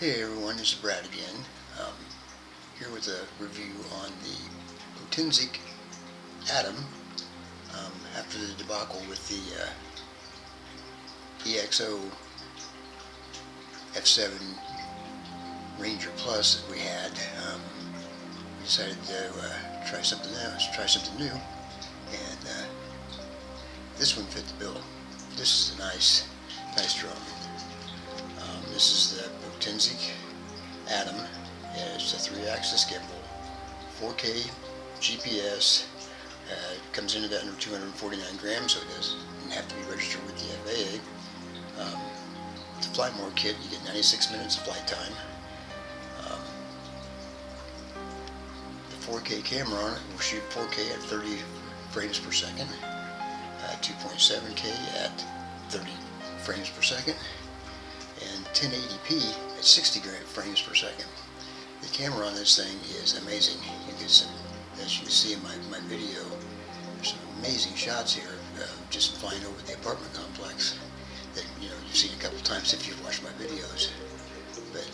Hey everyone, this is Brad again, here with a review on the Potensic Atom after the debacle with the EXO F7 Ranger Plus that we had. We decided to try something else, try something new, and this one fit the bill. This is a nice drum. This is the Potensic Atom. It's a 3-axis gimbal, 4K GPS. It comes in at under 249 grams, so it doesn't have to be registered with the FAA. The flight mode kit, you get 96 minutes of flight time. The 4K camera on it will shoot 4K at 30 frames per second, 2.7K at 30 frames per second, and 1080p at 60 frames per second. The camera on this thing is amazing. You get some, as you can see in my video, there's some amazing shots here of just flying over the apartment complex that you've seen a couple times if you've watched my videos. But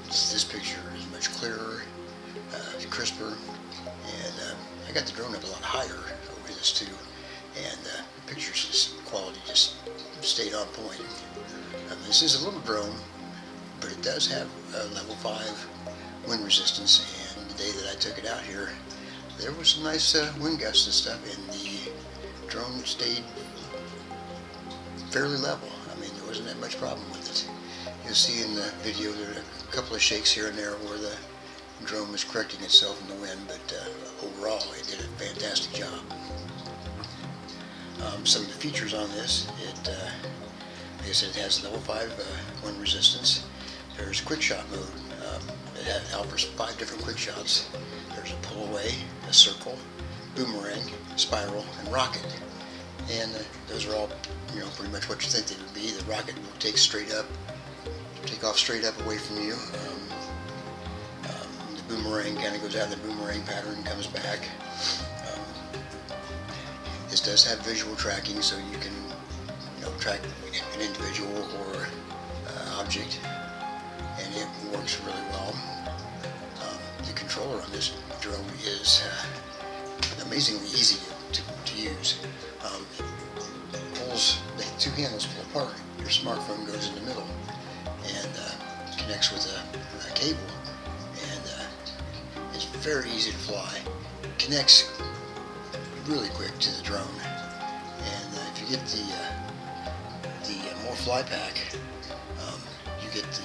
this picture is much clearer, crisper, and I got the drone up a lot higher over this too, and the pictures quality just stayed on point. This is a little drone, but it does have a level 5 wind resistance, and the day that I took it out here, there was some nice wind gusts and stuff, and the drone stayed fairly level. I mean, there wasn't that much problem with it. You'll see in the video there are a couple of shakes here and there where the drone was correcting itself in the wind, but overall it did a fantastic job. Some of the features on this, like I said, it has level 5 wind resistance. There's Quickshot mode. It offers 5 different quick shots. There's a pull away, a circle, boomerang, spiral, and rocket. And those are all, pretty much what you think they would be. The rocket will take off straight up away from you. The boomerang kind of goes out in the boomerang pattern and comes back. This does have visual tracking, so you can track an individual or object, and it works really well. The controller on this drone is amazingly easy to use. The 2 handles pull apart. Your smartphone goes in the middle and connects with a cable, and it's very easy to fly. Connects really quick to the drone, and if you get the more fly pack, you get the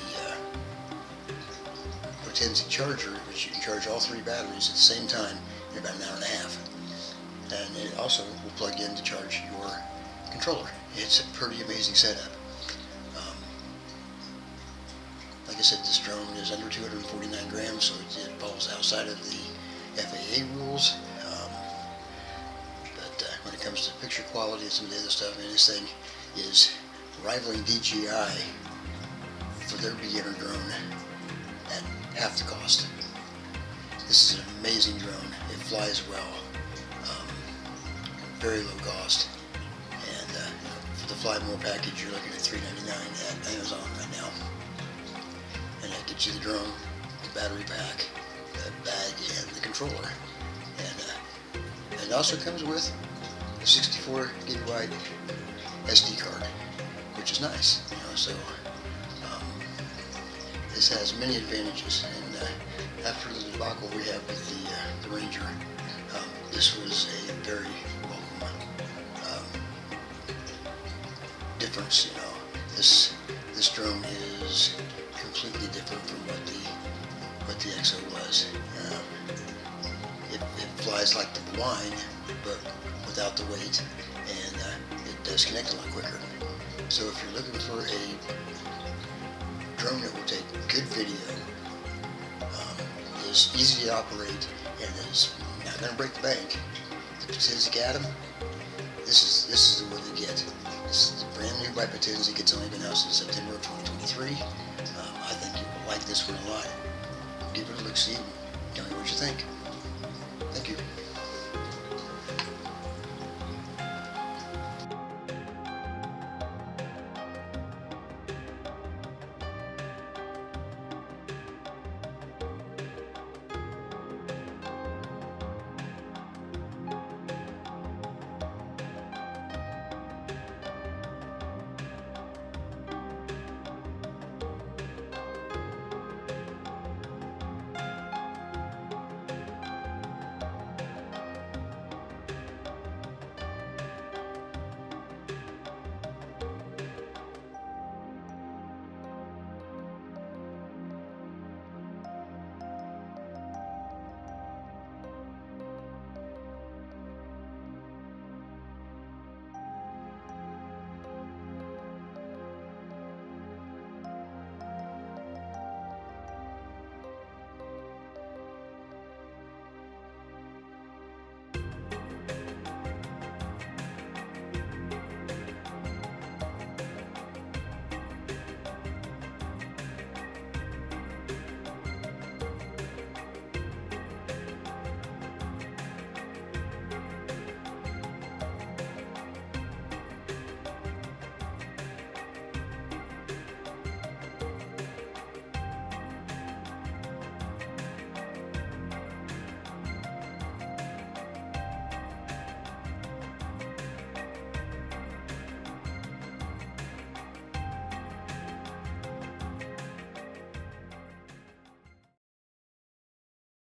Potensic Charger, which you can charge all 3 batteries at the same time in about an hour and a half. And it also will plug in to charge your controller. It's a pretty amazing setup. Like I said, this drone is under 249 grams, so it falls outside of the FAA rules. But when it comes to picture quality and some of the other stuff, this thing is rivaling DJI for their beginner drone at half the cost. This is an amazing drone. It flies well, very low cost, and for the Fly More package, you're looking at $3.99 at Amazon right now, and that gets you the drone, the battery pack, the bag, and the controller, and it also comes with a 64 gigabyte SD card, which is nice, so this has many advantages. And after the debacle we had with the Ranger, this was a very welcome difference. This drone is completely different from what the EXO was. It flies like the blind, but without the weight, and it does connect a lot quicker. So if you're looking for a drone that will take good video, is easy to operate, and is not going to break the bank, the Potensic Atom, this is the one to get. This is brand new by Potensic. It's only been out since September of 2023. I think you will like this one a lot. Give it a look, see, tell me what you think. Thank you.